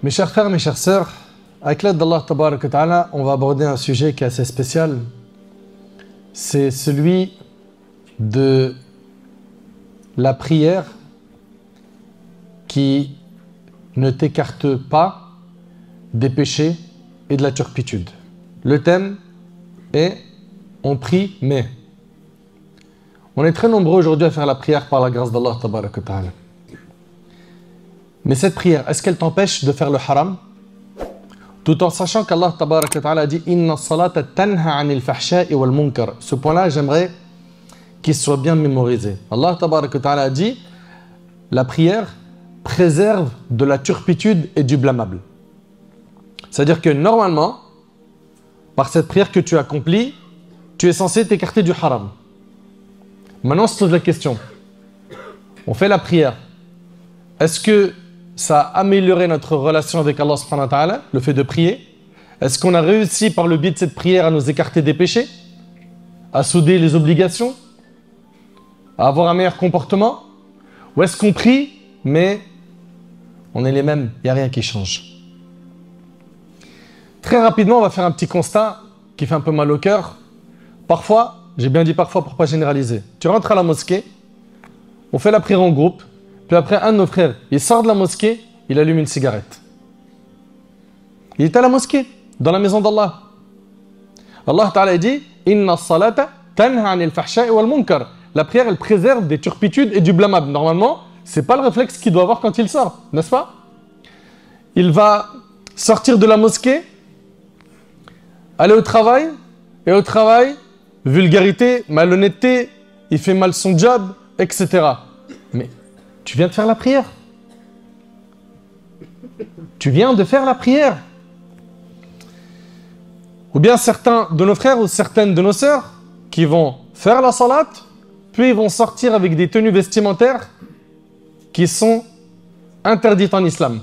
Mes chers frères, mes chères sœurs, avec l'aide d'Allah Tabarak wa Ta'ala, on va aborder un sujet qui est assez spécial. C'est celui de la prière qui ne t'écarte pas des péchés et de la turpitude. Le thème est « On prie, mais ». On est très nombreux aujourd'hui à faire la prière par la grâce d'Allah Tabarak wa Ta'ala. Mais cette prière, est-ce qu'elle t'empêche de faire le haram? Tout en sachant qu'Allah Tabarak wa Ta'ala a dit « Inna salata tanha anil fahsha'i wal munkar ». Ce point-là, j'aimerais qu'il soit bien mémorisé. Allah Tabarak wa Ta'ala a dit « La prière préserve de la turpitude et du blâmable ». C'est-à-dire que normalement, par cette prière que tu accomplis, tu es censé t'écarter du haram. Maintenant, on se pose la question. On fait la prière. Est-ce que ça a amélioré notre relation avec Allah subhanahu wa ta'ala, le fait de prier? Est-ce qu'on a réussi par le biais de cette prière à nous écarter des péchés? À souder les obligations? À avoir un meilleur comportement? Ou est-ce qu'on prie, mais on est les mêmes, il n'y a rien qui change? Très rapidement, on va faire un petit constat qui fait un peu mal au cœur. Parfois, j'ai bien dit parfois pour ne pas généraliser, tu rentres à la mosquée, on fait la prière en groupe, puis après un de nos frères, il sort de la mosquée, il allume une cigarette. Il est à la mosquée, dans la maison d'Allah. Allah Ta'ala dit « Inna salata tanha anil fahsha'i wal munkar ». La prière, elle préserve des turpitudes et du blâmable. Normalement, ce n'est pas le réflexe qu'il doit avoir quand il sort, n'est-ce pas? Il va sortir de la mosquée, aller au travail, et au travail, vulgarité, malhonnêteté, il fait mal son job, etc. Mais tu viens de faire la prière. Tu viens de faire la prière. Ou bien certains de nos frères ou certaines de nos sœurs qui vont faire la salat, puis ils vont sortir avec des tenues vestimentaires qui sont interdites en islam.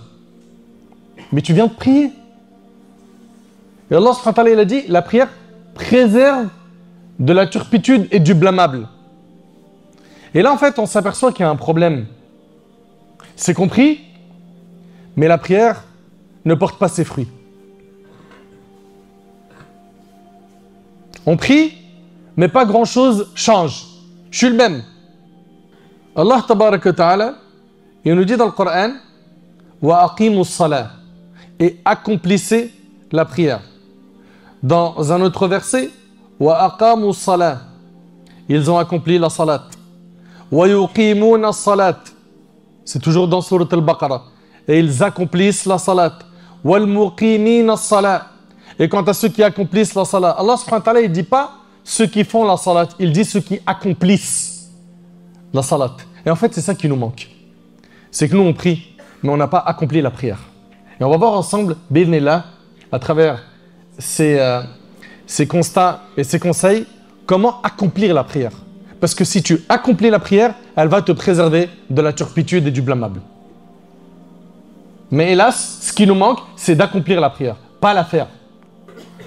Mais tu viens de prier. Et Allah subhanahu wa ta'ala, il a dit, la prière préserve de la turpitude et du blâmable. Et là, en fait, on s'aperçoit qu'il y a un problème. C'est compris, mais la prière ne porte pas ses fruits. On prie, mais pas grand-chose change. Je suis le même. Allah Tabarak wa Ta'ala, il nous dit dans le Coran « Wa aqimu s-salah » et accomplissez la prière. Dans un autre verset « Wa aqamu s-salah » ils ont accompli la salat. « Wa yuqimuna s-salat » c'est toujours dans Surat al-Baqarah. Et ils accomplissent la salat. « Wal muqimina s-salah » et quant à ceux qui accomplissent la salat, Allah subhanahu wa ta'ala, il ne dit pas ceux qui font la salat, il dit ceux qui accomplissent la salat. Et en fait, c'est ça qui nous manque. C'est que nous, on prie, mais on n'a pas accompli la prière. Et on va voir ensemble, bi'idhnillah, à travers ces constats et ces conseils, comment accomplir la prière. Parce que si tu accomplis la prière, elle va te préserver de la turpitude et du blâmable. Mais hélas, ce qui nous manque, c'est d'accomplir la prière, pas la faire.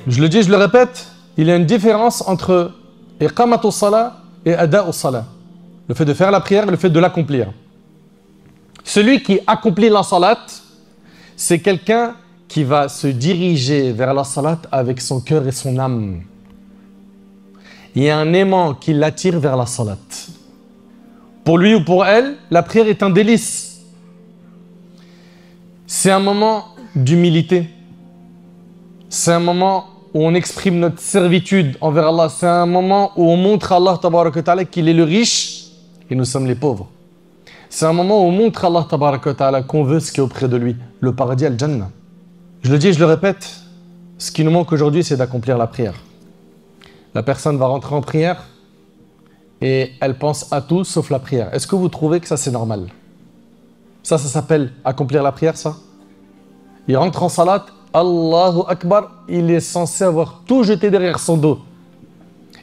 Je le dis, je le répète, il y a une différence entre iqamatu salat et ada'u salat. Le fait de faire la prière et le fait de l'accomplir. Celui qui accomplit la salat, c'est quelqu'un qui va se diriger vers la salat avec son cœur et son âme. Il y a un aimant qui l'attire vers la salat. Pour lui ou pour elle, la prière est un délice. C'est un moment d'humilité. C'est un moment où on exprime notre servitude envers Allah. C'est un moment où on montre à Allah Tabarak wa Ta'ala qu'il est le riche et nous sommes les pauvres. C'est un moment où on montre à Allah Tabarak wa Ta'ala qu'on veut ce qui est auprès de lui, le paradis al-Jannah. Je le dis et je le répète, ce qui nous manque aujourd'hui, c'est d'accomplir la prière. La personne va rentrer en prière et elle pense à tout sauf la prière. Est-ce que vous trouvez que ça c'est normal? Ça s'appelle accomplir la prière, ça? Il rentre en salat, Allahu Akbar, il est censé avoir tout jeté derrière son dos.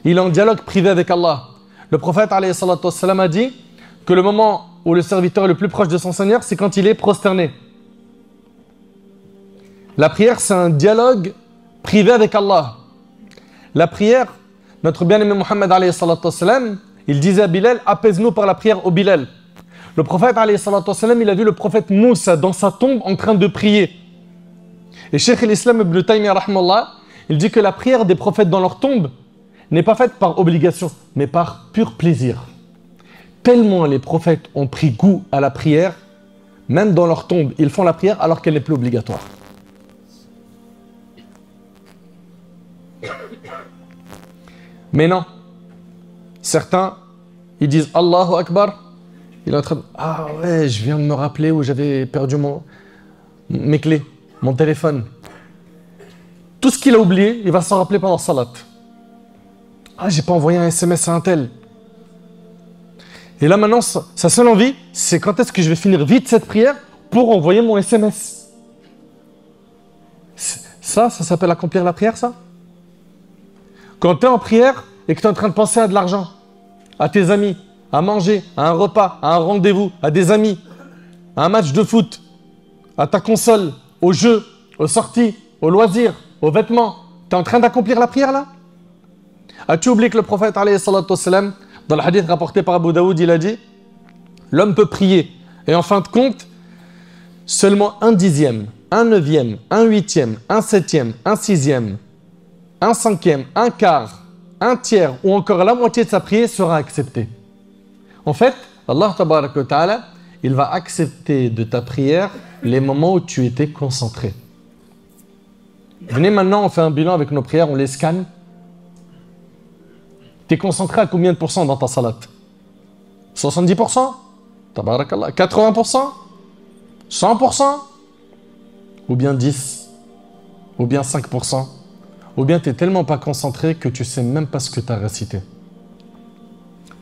Il est en dialogue privé avec Allah. Le prophète alayhi salatu wassalam a dit que le moment où le serviteur est le plus proche de son Seigneur, c'est quand il est prosterné. La prière, c'est un dialogue privé avec Allah. La prière, notre bien-aimé Mohammed alayhi salatu wassalam, il disait à Bilal, apaise-nous par la prière au Bilal. Le prophète alayhi salatu wassalam, il a vu le prophète Moussa dans sa tombe en train de prier. Et Cheikh l'Islam Ibn Taymiyyah, rahmallah, il dit que la prière des prophètes dans leur tombe n'est pas faite par obligation, mais par pur plaisir. Tellement les prophètes ont pris goût à la prière, même dans leur tombe, ils font la prière alors qu'elle n'est plus obligatoire. Mais non, certains, ils disent Allahu Akbar, il est en train de... Ah ouais, je viens de me rappeler où j'avais perdu mes clés, mon téléphone. Tout ce qu'il a oublié, il va s'en rappeler pendant salat. Ah, j'ai pas envoyé un SMS à un tel. Et là maintenant, sa seule envie, c'est quand est-ce que je vais finir vite cette prière pour envoyer mon SMS. Ça s'appelle accomplir la prière, ça? Quand tu es en prière et que tu es en train de penser à de l'argent, à tes amis, à manger, à un repas, à un rendez-vous, à des amis, à un match de foot, à ta console, aux jeux, aux sorties, aux loisirs, aux vêtements, tu es en train d'accomplir la prière là? As-tu oublié que le prophète, alayhi salatu wassalam, dans le hadith rapporté par Abu Daoud, il a dit l'homme peut prier et en fin de compte, seulement 1/10, 1/9, 1/8, 1/7, 1/6, 1/5, 1/4, 1/3 ou encore la moitié de sa prière sera acceptée. En fait, Allah tabaraka wa ta'ala, il va accepter de ta prière les moments où tu étais concentré. Venez maintenant, on fait un bilan avec nos prières, on les scanne. Tu es concentré à combien de pourcents dans ta salat? 70%? Tabarakallah. 80%? 100%? Ou bien 10%? Ou bien 5%? Ou bien tu n'es tellement pas concentré que tu ne sais même pas ce que tu as récité.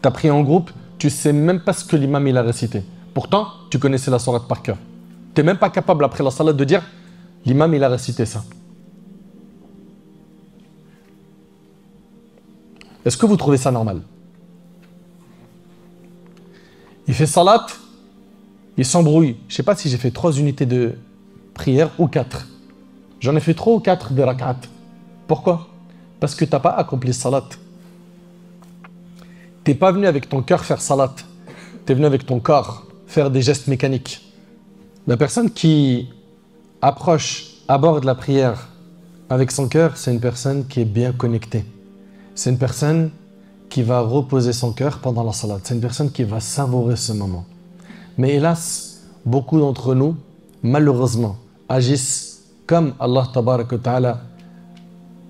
Tu as prié en groupe, tu ne sais même pas ce que l'imam il a récité. Pourtant, tu connaissais la sourate par cœur. Tu n'es même pas capable après la salat de dire l'imam il a récité ça. Est-ce que vous trouvez ça normal? Il fait salat, il s'embrouille. Je ne sais pas si j'ai fait 3 unités de prière ou 4. J'en ai fait 3 ou 4 de rak'at. Pourquoi? Parce que tu n'as pas accompli salat. Tu n'es pas venu avec ton cœur faire salat. Tu es venu avec ton corps faire des gestes mécaniques. La personne qui aborde la prière avec son cœur, c'est une personne qui est bien connectée. C'est une personne qui va reposer son cœur pendant la salat. C'est une personne qui va savourer ce moment. Mais hélas, beaucoup d'entre nous, malheureusement, agissent comme Allah tabaraka wa ta'ala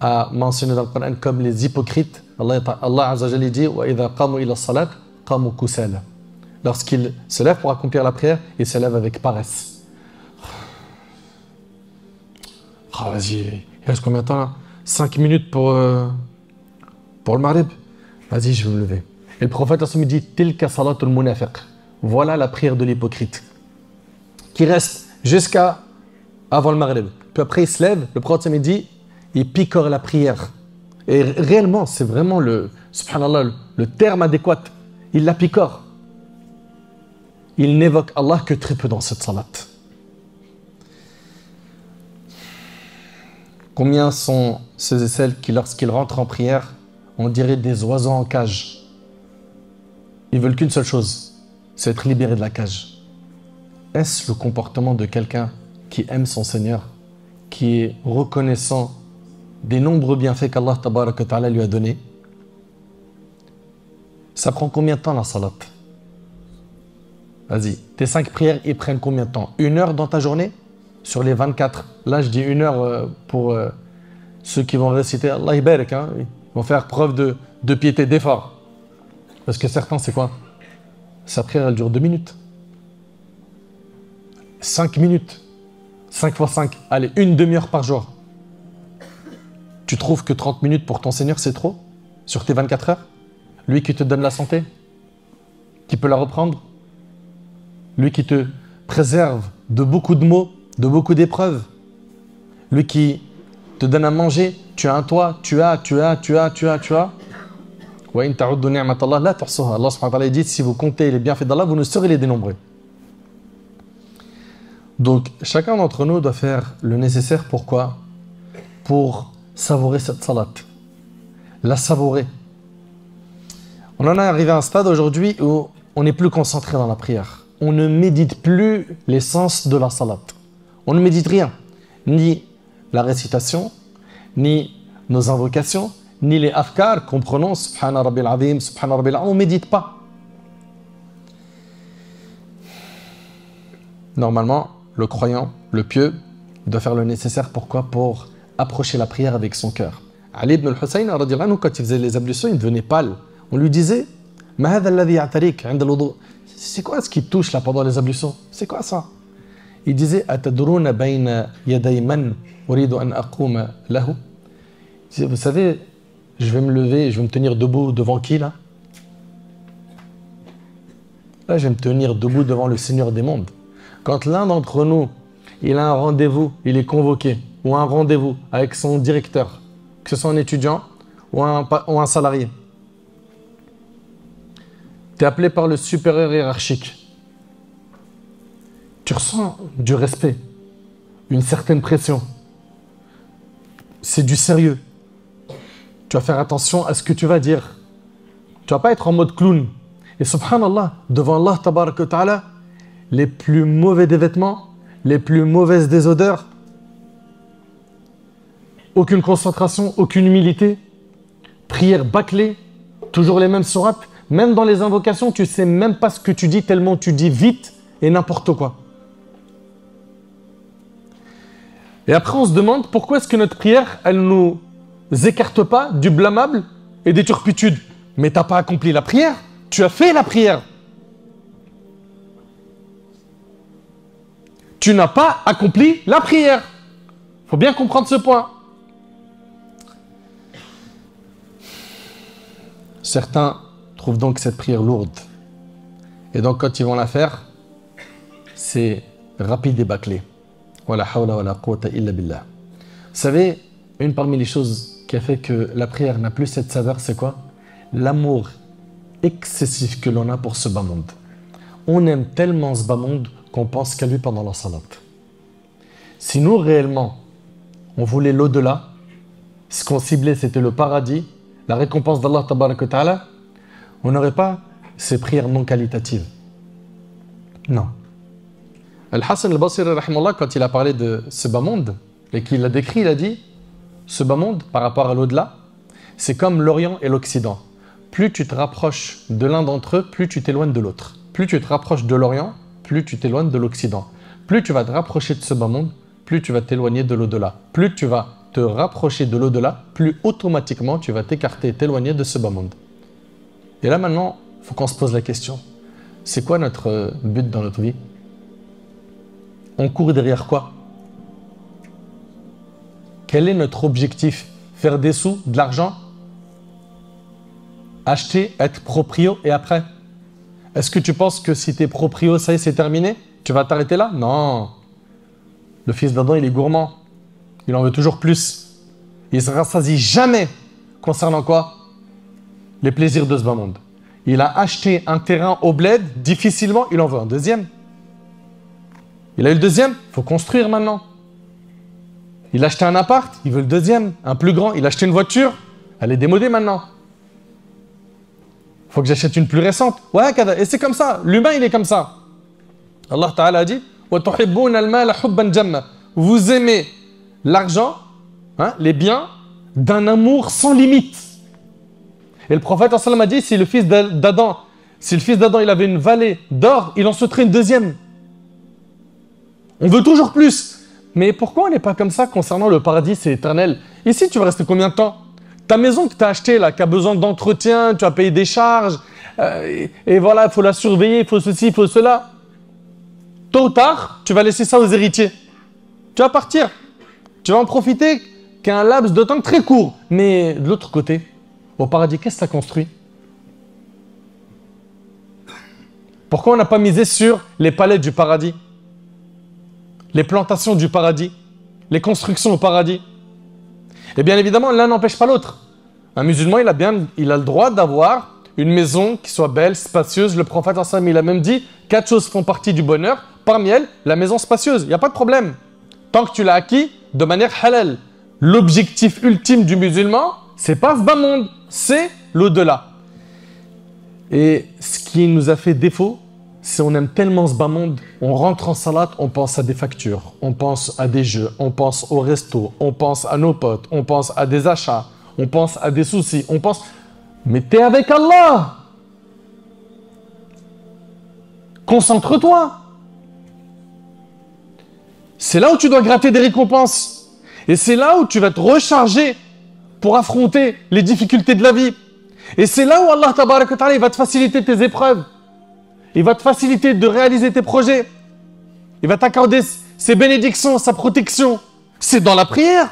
a mentionné dans le Coran, comme les hypocrites. Allah Azza wa Jalla dit wa idha qamu ila salat qamu kusala. Lorsqu'ils se lèvent pour accomplir la prière, ils se lèvent avec paresse. Ah, vas-y, il reste combien de temps là? 5 minutes pour le Maghrib. Vas-y, je vais me lever. Et le prophète me dit tilka salatul munafiq. Voilà la prière de l'hypocrite qui reste jusqu'à avant le Maghrib. Puis après, il se lève, le prophète me dit il picore la prière. Et réellement, c'est vraiment subhanallah, le terme adéquat. Il la picore. Il n'évoque Allah que très peu dans cette salat. Combien sont ceux et celles qui, lorsqu'ils rentrent en prière, on dirait des oiseaux en cage? Ils veulent qu'une seule chose, c'est être libérés de la cage. Est-ce le comportement de quelqu'un qui aime son Seigneur, qui est reconnaissant des nombreux bienfaits qu'Allah tabaraka wa ta'ala lui a donnés? Ça prend combien de temps la salat? Vas-y, tes 5 prières, ils prennent combien de temps? 1 heure dans ta journée? Sur les 24. Là, je dis 1 heure pour ceux qui vont réciter Allah Ibarak, hein. Ils vont faire preuve de piété, d'effort. Parce que certains, c'est quoi? Sa prière, elle dure 2 minutes. 5 minutes. 5 fois 5. Allez, 1 demi-heure par jour. Tu trouves que 30 minutes pour ton Seigneur, c'est trop? Sur tes 24 heures? Lui qui te donne la santé? Qui peut la reprendre? Lui qui te préserve de beaucoup de maux, de beaucoup d'épreuves. Lui qui te donne à manger, tu as un toit, tu as. Wa in ta'uddu ni'matallah la tuhsuha. Allah subhanahu wa ta'ala dit si vous comptez les bienfaits d'Allah, vous ne saurez les dénombrer. Donc chacun d'entre nous doit faire le nécessaire. Pourquoi? Pour savourer cette salat. La savourer. On en est arrivé à un stade aujourd'hui où on n'est plus concentré dans la prière. On ne médite plus l'essence de la salat. On ne médite rien. Ni la récitation, ni nos invocations, ni les afkars qu'on prononce, Subhana Rabbil Azim, Subhana Rabbil Azim, on ne médite pas. Normalement, le croyant, le pieux, il doit faire le nécessaire. Pourquoi? Pour approcher la prière avec son cœur. Ali ibn al-Hussein, quand il faisait les ablutions, il devenait pâle. On lui disait, c'est quoi ce qui touche là pendant les ablutions? C'est quoi ça? Il disait, vous savez, je vais me lever, je vais me tenir debout devant qui là? Là, je vais me tenir debout devant le Seigneur des mondes. Quand l'un d'entre nous, il a un rendez-vous, il est convoqué, ou un rendez-vous avec son directeur, que ce soit un étudiant ou un salarié, tu es appelé par le supérieur hiérarchique, tu ressens du respect, une certaine pression, c'est du sérieux. Tu vas faire attention à ce que tu vas dire. Tu vas pas être en mode clown. Et subhanallah, devant Allah tabaraka wa ta'ala, les plus mauvais des vêtements, les plus mauvaises des odeurs, aucune concentration, aucune humilité, prière bâclée, toujours les mêmes sourates, même dans les invocations, tu sais même pas ce que tu dis tellement tu dis vite et n'importe quoi. Et après on se demande pourquoi est-ce que notre prière, elle nous écarte pas du blâmable et des turpitudes. Mais t'as pas accompli la prière, tu as fait la prière. Tu n'as pas accompli la prière. Il faut bien comprendre ce point. Certains trouvent donc cette prière lourde. Et donc quand ils vont la faire, c'est rapide et bâclé. Wala hawla wala quwwata illa billah. Vous savez, une parmi les choses qui a fait que la prière n'a plus cette saveur, c'est quoi? L'amour excessif que l'on a pour ce bas monde. On aime tellement ce bas monde qu'on pense qu'à lui pendant la salat. Si nous, réellement, on voulait l'au-delà, ce qu'on ciblait, c'était le paradis, la récompense d'Allah tabaraka wa ta'ala, on n'aurait pas ces prières non qualitatives. Non. Al-Hassan al-Basri, quand il a parlé de ce bas monde, et qu'il l'a décrit, il a dit, ce bas monde, par rapport à l'au-delà, c'est comme l'Orient et l'Occident. Plus tu te rapproches de l'un d'entre eux, plus tu t'éloignes de l'autre. Plus tu te rapproches de l'Orient, plus tu t'éloignes de l'Occident. Plus tu vas te rapprocher de ce bas monde, plus tu vas t'éloigner de l'au-delà. Plus tu vas te rapprocher de l'au-delà, plus automatiquement tu vas t'écarter et t'éloigner de ce bas monde. Et là maintenant, il faut qu'on se pose la question. C'est quoi notre but dans notre vie? On court derrière quoi? Quel est notre objectif? Faire des sous, de l'argent? Acheter, être proprio et après? Est-ce que tu penses que si tu es proprio, ça y est, c'est terminé? Tu vas t'arrêter là? Non. Le fils d'Adam, il est gourmand. Il en veut toujours plus. Il ne se rassasie jamais concernant quoi? Les plaisirs de ce bas monde. Il a acheté un terrain au bled, difficilement, il en veut un deuxième. Il a eu le deuxième, il faut construire maintenant. Il a acheté un appart, il veut le deuxième, un plus grand. Il a acheté une voiture, elle est démodée maintenant. Il faut que j'achète une plus récente. Ouais, et c'est comme ça, l'humain il est comme ça. Allah Ta'ala a dit vous aimez l'argent, hein, les biens, d'un amour sans limite. Et le prophète a dit, si le fils d'Adam il avait une vallée d'or, il en souhaiterait une deuxième. On veut toujours plus. Mais pourquoi on n'est pas comme ça concernant le paradis, c'est éternel? Ici, tu vas rester combien de temps? Ta maison que tu as achetée, là, qui a besoin d'entretien, tu as payé des charges, et voilà, il faut la surveiller, il faut ceci, il faut cela. Tôt ou tard, tu vas laisser ça aux héritiers. Tu vas partir. Tu vas en profiter qu'un laps de temps très court. Mais de l'autre côté, au paradis, qu'est-ce que ça construit? Pourquoi on n'a pas misé sur les palais du paradis? Les plantations du paradis? Les constructions au paradis? Et bien évidemment, l'un n'empêche pas l'autre. Un musulman, il a le droit d'avoir une maison qui soit belle, spacieuse. Le prophète, il a même dit, 4 choses font partie du bonheur. Parmi elles, la maison spacieuse. Il n'y a pas de problème. Tant que tu l'as acquis de manière halal. L'objectif ultime du musulman, c'est pas ce bas monde, c'est l'au-delà. Et ce qui nous a fait défaut, c'est on aime tellement ce bas monde, on rentre en salat, on pense à des factures, on pense à des jeux, on pense au resto, on pense à nos potes, on pense à des achats, on pense à des soucis, on pense... Mais t'es avec Allah! Concentre-toi! C'est là où tu dois gratter des récompenses. Et c'est là où tu vas te recharger pour affronter les difficultés de la vie. Et c'est là où Allah tabaraka wa ta'ala, il va te faciliter tes épreuves. Il va te faciliter de réaliser tes projets. Il va t'accorder ses bénédictions, sa protection. C'est dans la prière.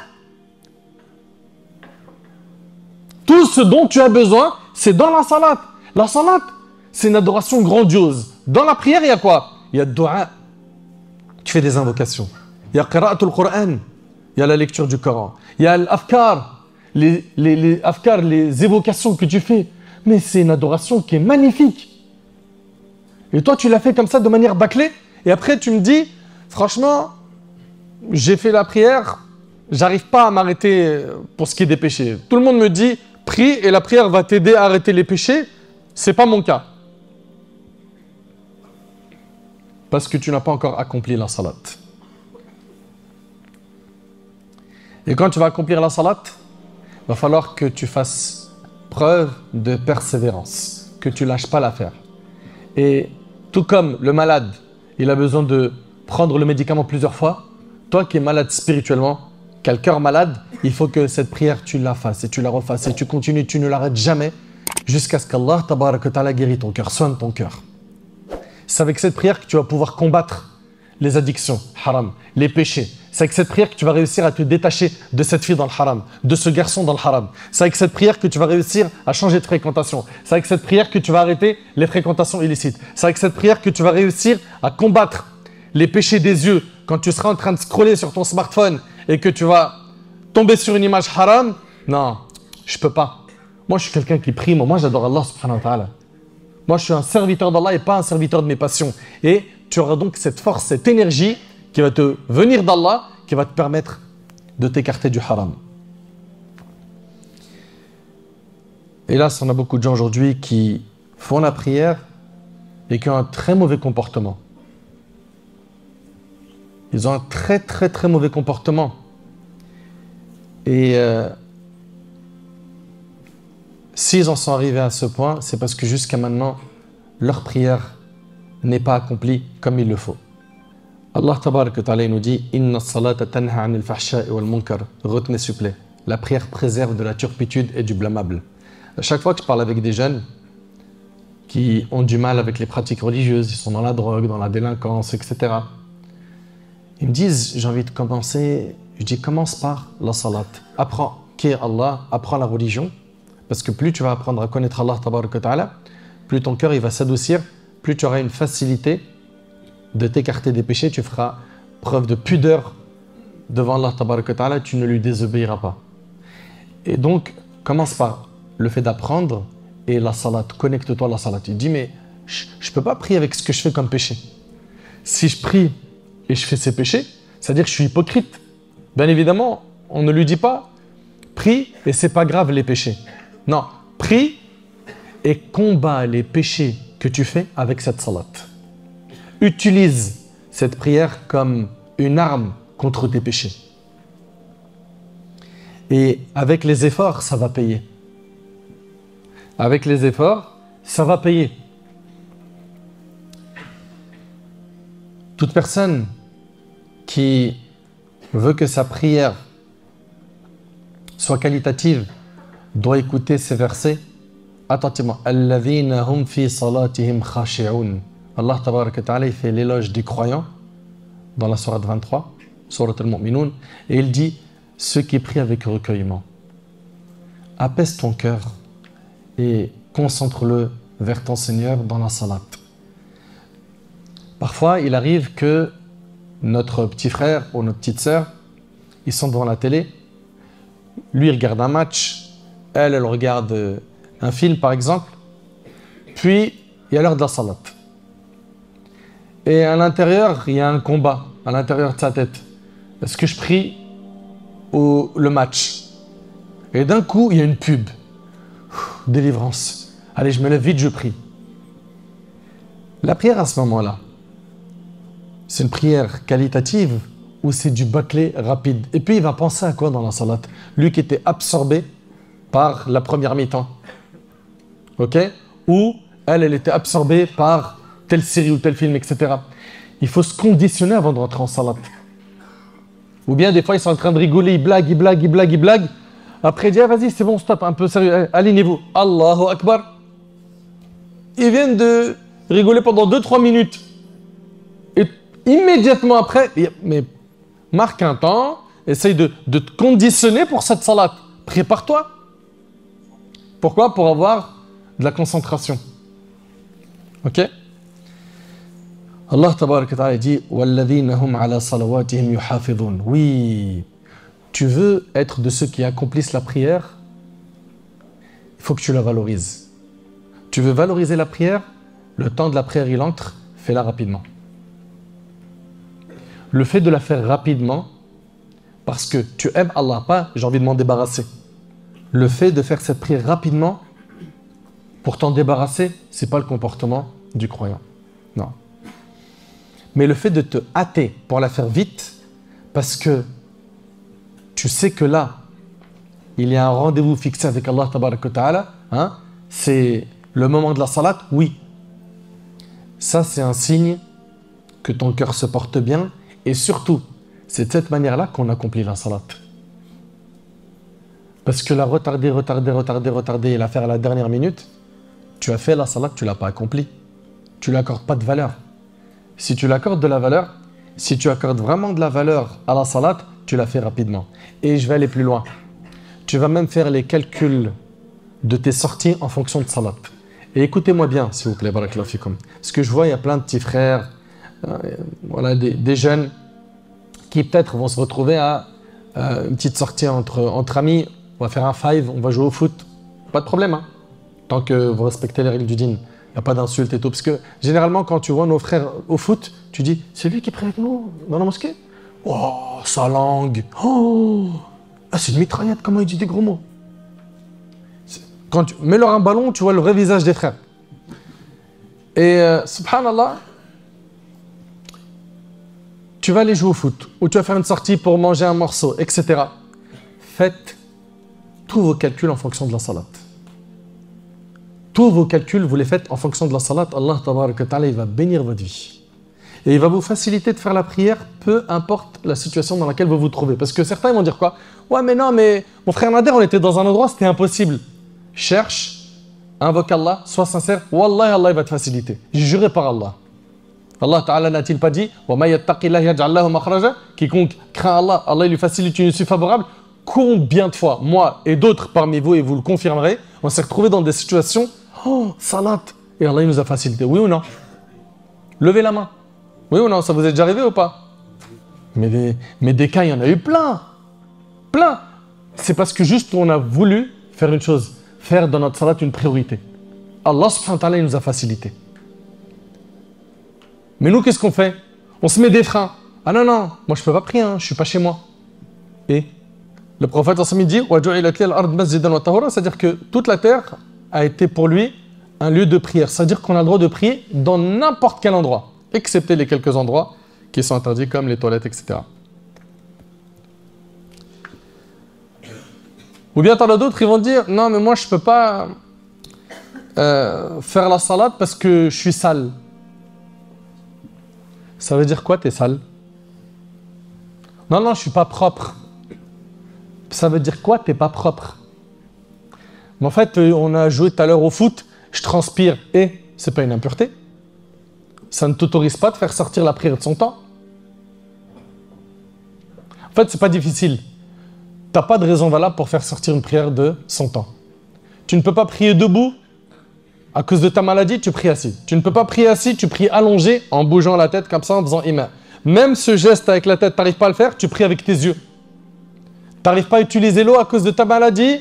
Tout ce dont tu as besoin, c'est dans la salat. La salat, c'est une adoration grandiose. Dans la prière, il y a quoi? Il y a le dua. Tu fais des invocations. Il y a qira'atul Qur'an. Il y a la lecture du Coran. Il y a l'afkar. Les afkar, les évocations que tu fais. Mais c'est une adoration qui est magnifique. Et toi, tu l'as fait comme ça de manière bâclée. Et après, tu me dis, franchement, j'ai fait la prière, j'arrive pas à m'arrêter pour ce qui est des péchés. Tout le monde me dit, prie et la prière va t'aider à arrêter les péchés. C'est pas mon cas. Parce que tu n'as pas encore accompli la salat. Et quand tu vas accomplir la salat, il va falloir que tu fasses preuve de persévérance, que tu lâches pas l'affaire. Et tout comme le malade, il a besoin de prendre le médicament plusieurs fois, toi qui es malade spirituellement, qui as le cœur malade, il faut que cette prière, tu la fasses et tu la refasses et tu continues, tu ne l'arrêtes jamais jusqu'à ce qu'Allah tabaraka wa ta'ala guérit ton cœur, soigne ton cœur. C'est avec cette prière que tu vas pouvoir combattre les addictions, haram, les péchés. C'est avec cette prière que tu vas réussir à te détacher de cette fille dans le haram, de ce garçon dans le haram. C'est avec cette prière que tu vas réussir à changer de fréquentation. C'est avec cette prière que tu vas arrêter les fréquentations illicites. C'est avec cette prière que tu vas réussir à combattre les péchés des yeux. Quand tu seras en train de scroller sur ton smartphone et que tu vas tomber sur une image haram, non, je peux pas. Moi, je suis quelqu'un qui prie, moi j'adore Allah subhanahu wa ta'ala. Moi, je suis un serviteur d'Allah et pas un serviteur de mes passions. Et tu auras donc cette force, cette énergie qui va te venir d'Allah, qui va te permettre de t'écarter du haram. Hélas, on a beaucoup de gens aujourd'hui qui font la prière et qui ont un très mauvais comportement. Ils ont un très mauvais comportement. Et s'ils en sont arrivés à ce point, c'est parce que jusqu'à maintenant, leur prière n'est pas accomplie comme il le faut. Allah tabaraka wa ta'ala nous dit « Inna salata tanha anil fahsha'i wal munkar » Retenez s'il vous plaît, la prière préserve de la turpitude et du blâmable. À chaque fois que je parle avec des jeunes qui ont du mal avec les pratiques religieuses, ils sont dans la drogue, dans la délinquance, etc. Ils me disent « J'ai envie de commencer », je dis « Commence par la salat, apprends qui est Allah, apprends la religion » parce que plus tu vas apprendre à connaître Allah tabaraka wa ta'ala, plus ton cœur il va s'adoucir, plus tu auras une facilité de t'écarter des péchés, tu feras preuve de pudeur devant Allah tabaraka wa ta'ala, tu ne lui désobéiras pas. Et donc, commence par le fait d'apprendre et la salat, connecte-toi à la salat. Tu dis, mais je ne peux pas prier avec ce que je fais comme péché. Si je prie et je fais ces péchés, c'est-à-dire que je suis hypocrite. Bien évidemment, on ne lui dit pas, prie et c'est pas grave les péchés. Non, prie et combat les péchés que tu fais avec cette salat. Utilise cette prière comme une arme contre tes péchés. Et avec les efforts, ça va payer. Avec les efforts, ça va payer. Toute personne qui veut que sa prière soit qualitative doit écouter ces versets attentivement. Alladhina hum fi salatihim khashi'un. Allah tabaraka wa ta'ala il fait l'éloge des croyants dans la sourate 23, sourate al-Mu'minun, et il dit ceux qui prient avec recueillement. Apaise ton cœur et concentre-le vers ton Seigneur dans la salat. Parfois, il arrive que notre petit frère ou notre petite sœur, ils sont devant la télé, lui il regarde un match, elle regarde un film par exemple, puis il y a l'heure de la salat. Et à l'intérieur, il y a un combat, à l'intérieur de sa tête. Est-ce que je prie ou le match? Et d'un coup, il y a une pub. Délivrance. Allez, je me lève vite, je prie. La prière à ce moment-là, c'est une prière qualitative ou c'est du bâclé rapide? Et puis il va penser à quoi dans la salat? Lui qui était absorbé par la première mi-temps. Ok? Ou elle était absorbée par telle série ou tel film, etc. Il faut se conditionner avant de rentrer en salat. Ou bien des fois ils sont en train de rigoler, ils blaguent, ils blaguent, ils blaguent, ils blaguent. Après il dit, ah, vas-y c'est bon, stop, un peu sérieux, alignez-vous. Allahu Akbar. Ils viennent de rigoler pendant 2-3 minutes. Et immédiatement après, mais marque un temps, essaye de te conditionner pour cette salat. Prépare-toi. Pourquoi? Pour avoir de la concentration. Ok? Allah tabaraka wa ta'ala dit وَالَّذِينَ هُمْ عَلَى صَلَوَاتِهِمْ يُحَافِظُونَ. Oui, tu veux être de ceux qui accomplissent la prière, il faut que tu la valorises. Tu veux valoriser la prière, le temps de la prière il entre, fais-la rapidement. Le fait de la faire rapidement, parce que tu aimes Allah, pas j'ai envie de m'en débarrasser. Le fait de faire cette prière rapidement, pour t'en débarrasser, c'est pas le comportement du croyant. Non. Mais le fait de te hâter pour la faire vite, parce que tu sais que là, il y a un rendez-vous fixé avec Allah tabaraka wa ta'ala, hein, c'est le moment de la salat, oui. Ça, c'est un signe que ton cœur se porte bien, et surtout, c'est de cette manière-là qu'on accomplit la salat. Parce que la retarder, et la faire à la dernière minute, tu as fait la salat, tu ne l'as pas accomplie. Tu ne lui accordes pas de valeur. Si tu lui accordes de la valeur, si tu accordes vraiment de la valeur à la salat, tu la fais rapidement. Et je vais aller plus loin. Tu vas même faire les calculs de tes sorties en fonction de salat. Et écoutez-moi bien, s'il vous plaît, barakallahu fikum. Parce que je vois, il y a plein de petits frères, voilà, des jeunes qui peut-être vont se retrouver à une petite sortie entre amis. On va faire un five, on va jouer au foot. Pas de problème, hein. Tant que vous respectez les règles du dîn. Il n'y a pas d'insultes et tout. Parce que généralement, quand tu vois nos frères au foot, tu dis, c'est lui qui prie avec nous dans la mosquée? Oh, sa langue. Oh, ah, c'est une mitraillette, comment il dit des gros mots. Quand tu mets leur un ballon, tu vois le vrai visage des frères. Et subhanallah, tu vas aller jouer au foot, ou tu vas faire une sortie pour manger un morceau, etc. Faites tous vos calculs en fonction de la salat. Tous vos calculs, vous les faites en fonction de la salat. Allah tabaraka wa ta'ala, il va bénir votre vie. Et il va vous faciliter de faire la prière, peu importe la situation dans laquelle vous vous trouvez. Parce que certains vont dire quoi? Ouais, mais non, mais mon frère Nader, on était dans un endroit, c'était impossible. Cherche, invoque Allah, sois sincère. Wallah, Allah il va te faciliter. Juré par Allah. Allah Ta'ala n'a-t-il pas dit quiconque craint Allah, Allah il lui facilite une issue favorable. Combien de fois, moi et d'autres parmi vous, et vous le confirmerez, on s'est retrouvés dans des situations, oh, salat, et Allah il nous a facilité. Oui ou non? Levez la main. Oui ou non? Ça vous est déjà arrivé ou pas? Mais des cas, il y en a eu plein. Plein. C'est parce que juste on a voulu faire une chose, faire dans notre salat une priorité. Allah subhanahu wa ta'ala il nous a facilité. Mais nous, qu'est-ce qu'on fait? On se met des freins. Ah non, non, moi je ne peux pas prier, hein, je ne suis pas chez moi. Et le prophète dit, c'est-à-dire que toute la terre a été pour lui un lieu de prière. C'est-à-dire qu'on a le droit de prier dans n'importe quel endroit, excepté les quelques endroits qui sont interdits, comme les toilettes, etc. Ou bien t'en as d'autres, ils vont dire, non, mais moi je ne peux pas faire la salade parce que je suis sale. Ça veut dire quoi, t'es sale? Non, non, je suis pas propre. Ça veut dire quoi, t'es pas propre? Mais en fait, on a joué tout à l'heure au foot, je transpire et c'est pas une impureté. Ça ne t'autorise pas de faire sortir la prière de son temps. En fait, c'est pas difficile. T'as pas de raison valable pour faire sortir une prière de son temps. Tu ne peux pas prier debout. À cause de ta maladie, tu pries assis. Tu ne peux pas prier assis, tu pries allongé en bougeant la tête comme ça, en faisant imam. Même ce geste avec la tête, tu n'arrives pas à le faire, tu pries avec tes yeux. Tu n'arrives pas à utiliser l'eau à cause de ta maladie,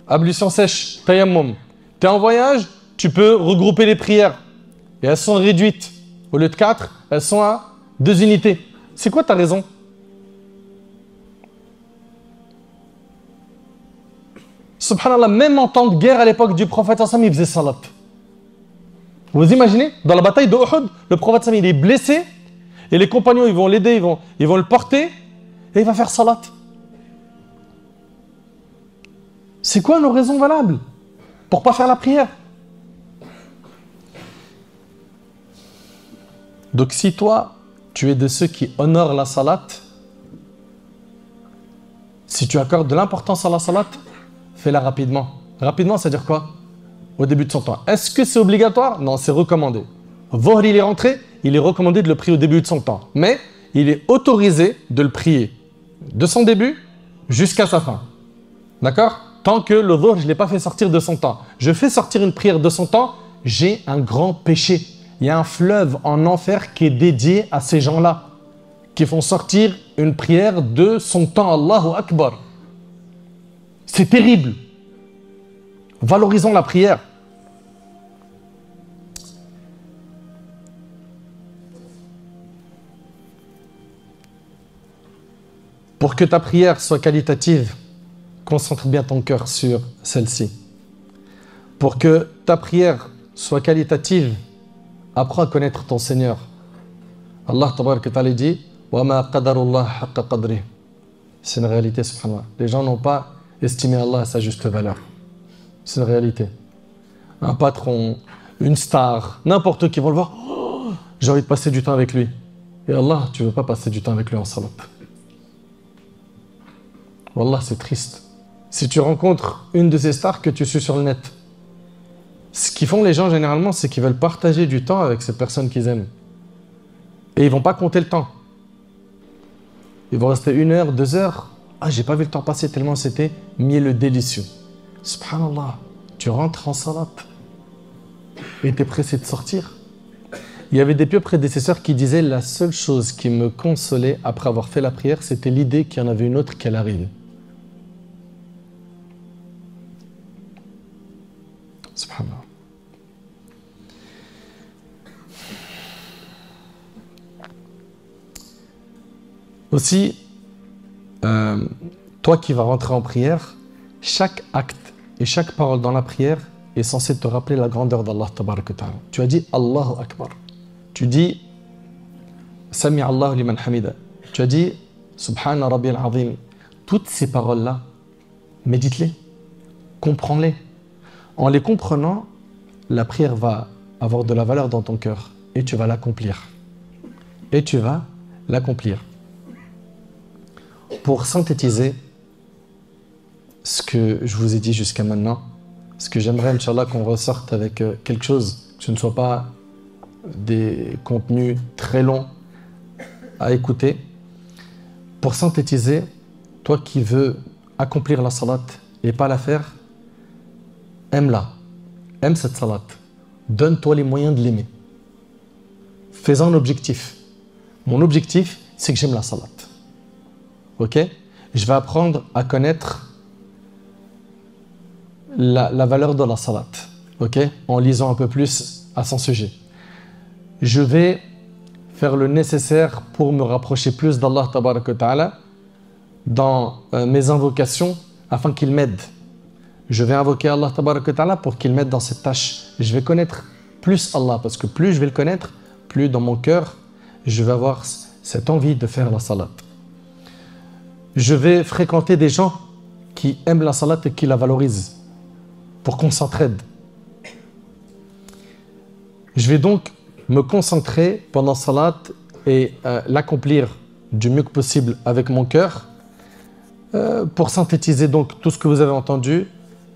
ablution sèche, tayammum. Tu es en voyage, tu peux regrouper les prières. Et elles sont réduites. Au lieu de 4, elles sont à 2 unités. C'est quoi ta raison? Subhanallah, même en temps de guerre à l'époque du prophète, il faisait salat. Vous imaginez, dans la bataille de Uhud, le prophète il est blessé et les compagnons ils vont l'aider, ils vont le porter et il va faire salat. C'est quoi nos raisons valables pour ne pas faire la prière? Donc si toi, tu es de ceux qui honorent la salat, si tu accordes de l'importance à la salat, fais-la rapidement. Rapidement, c'est-à-dire quoi? Au début de son temps. Est-ce que c'est obligatoire? Non, c'est recommandé. Dhuhr, il est rentré, il est recommandé de le prier au début de son temps. Mais il est autorisé de le prier de son début jusqu'à sa fin. D'accord? Tant que le Dhuhr, je ne l'ai pas fait sortir de son temps. Je fais sortir une prière de son temps, j'ai un grand péché. Il y a un fleuve en enfer qui est dédié à ces gens-là, qui font sortir une prière de son temps. Allahu Akbar. C'est terrible. Valorisons la prière. Pour que ta prière soit qualitative, concentre bien ton cœur sur celle-ci. Pour que ta prière soit qualitative, apprends à connaître ton Seigneur. Allah tabaraka ta'ala dit wa ma qadarullah haqqa qadri. C'est une réalité, subhanallah. Les gens n'ont pas estimé Allah à sa juste valeur. C'est une réalité. Un patron, une star, n'importe qui vont le voir. Oh, j'ai envie de passer du temps avec lui. Et Allah, tu ne veux pas passer du temps avec lui en salat. Wallah, c'est triste. Si tu rencontres une de ces stars que tu suis sur le net, ce qu'ils font les gens généralement, c'est qu'ils veulent partager du temps avec cette personne qu'ils aiment. Et ils ne vont pas compter le temps. Ils vont rester 1 heure, 2 heures. Ah, j'ai pas vu le temps passer tellement c'était mielleux délicieux. Subhanallah, tu rentres en salat et tu es pressé de sortir. Il y avait des pieux prédécesseurs qui disaient la seule chose qui me consolait après avoir fait la prière, c'était l'idée qu'il y en avait une autre qui allait arriver. Subhanallah. Aussi, toi qui vas rentrer en prière, chaque acte et chaque parole dans la prière est censé te rappeler la grandeur d'Allah tabaraka ta'ala. Tu as dit Allahu Akbar. Tu dis Sami Allahu liman hamida. Tu as dit Subhana Rabbi al-Azim. Toutes ces paroles-là, médite-les, comprends-les. En les comprenant, la prière va avoir de la valeur dans ton cœur et tu vas l'accomplir. Et tu vas l'accomplir. Pour synthétiser ce que je vous ai dit jusqu'à maintenant, ce que j'aimerais, Inch'Allah, qu'on ressorte avec quelque chose, que ce ne soit pas des contenus très longs à écouter. Pour synthétiser, toi qui veux accomplir la salat et pas la faire, aime-la, aime cette salat, donne-toi les moyens de l'aimer. Fais-en un objectif. Mon objectif, c'est que j'aime la salat. Ok? Je vais apprendre à connaître la valeur de la salat. Ok? En lisant un peu plus à son sujet. Je vais faire le nécessaire pour me rapprocher plus d'Allah tabaraka ta'ala dans mes invocations afin qu'il m'aide. Je vais invoquer Allah tabaraka ta'ala pour qu'il m'aide dans cette tâche. Je vais connaître plus Allah parce que plus je vais le connaître, plus dans mon cœur, je vais avoir cette envie de faire la salat. Je vais fréquenter des gens qui aiment la salat et qui la valorisent pour qu'on s'entraide. Je vais donc me concentrer pendant salat et l'accomplir du mieux que possible avec mon cœur. Pour synthétiser donc tout ce que vous avez entendu,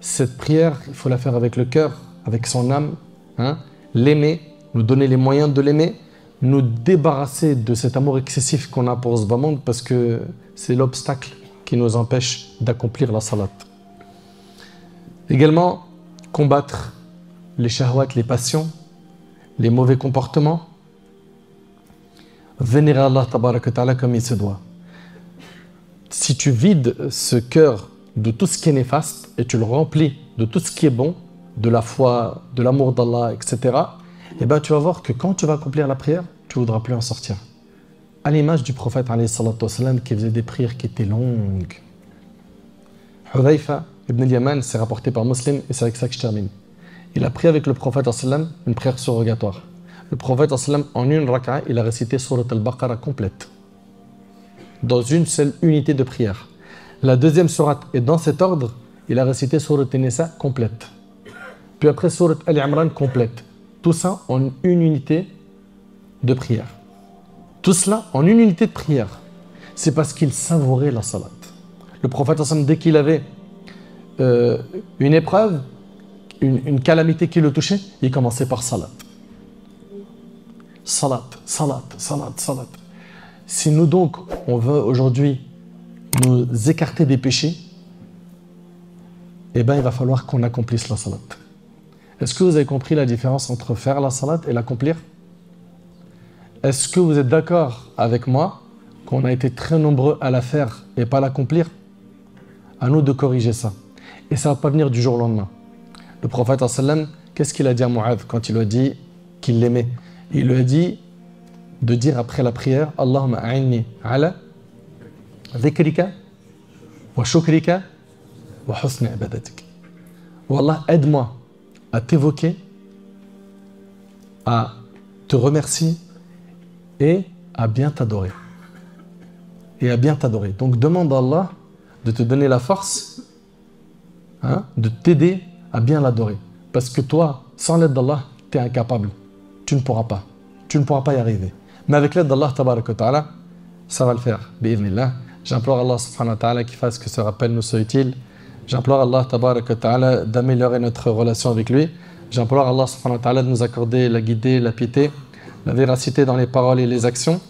cette prière, il faut la faire avec le cœur, avec son âme, hein, l'aimer, nous donner les moyens de l'aimer, nous débarrasser de cet amour excessif qu'on a pour ce bas monde parce que c'est l'obstacle qui nous empêche d'accomplir la salat. Également, combattre les shahwat, les passions, les mauvais comportements, vénérer Allah tabaraka ta'ala comme il se doit. Si tu vides ce cœur de tout ce qui est néfaste et tu le remplis de tout ce qui est bon, de la foi, de l'amour d'Allah, etc., eh ben, tu vas voir que quand tu vas accomplir la prière, tu ne voudras plus en sortir. À l'image du prophète alayhi salatu wassalam, qui faisait des prières qui étaient longues. Hudhayfa ibn al-Yaman, c'est rapporté par Muslim et c'est avec ça que je termine. il a pris avec le prophète sallam une prière surrogatoire. Le prophète sallam, en une raka'a, il a récité Surat al-Baqarah complète, dans une seule unité de prière. La deuxième sourate, et dans cet ordre, il a récité Surat an-Nisa complète. Puis après Surat Al-Imran complète. Tout ça en une unité de prière. Tout cela en une unité de prière. C'est parce qu'il savourait la salat. Le prophète, dès qu'il avait une épreuve, une calamité qui le touchait, il commençait par salat. Salat, salat, salat, salat. Si nous donc, on veut aujourd'hui nous écarter des péchés, eh bien il va falloir qu'on accomplisse la salat. Est-ce que vous avez compris la différence entre faire la salat et l'accomplir? Est-ce que vous êtes d'accord avec moi qu'on a été très nombreux à la faire et pas l'accomplir? À nous de corriger ça. Et ça ne va pas venir du jour au lendemain. Le prophète, qu'est-ce qu'il a dit à Mu'adh quand il lui a dit qu'il l'aimait? Il lui a dit de dire après la prière Allahumma a'inni ala dhikrika wa shukrika wa husni ibadatik. Oh Allah, aide-moi à t'évoquer, à te remercier et à bien t'adorer. Et à bien t'adorer. Donc demande à Allah de te donner la force, de t'aider à bien l'adorer. Parce que toi, sans l'aide d'Allah, tu es incapable. Tu ne pourras pas. Tu ne pourras pas y arriver. Mais avec l'aide d'Allah, tabarak wa ta'ala, ça va le faire. Bi'idhnillah. J'implore Allah subhanahu wa ta'ala qu'il fasse que ce rappel nous soit utile. J'implore Allah tabarak wa ta'ala d'améliorer notre relation avec lui. J'implore Allah subhanahu wa ta'ala de nous accorder la guidée, la piété, la véracité dans les paroles et les actions.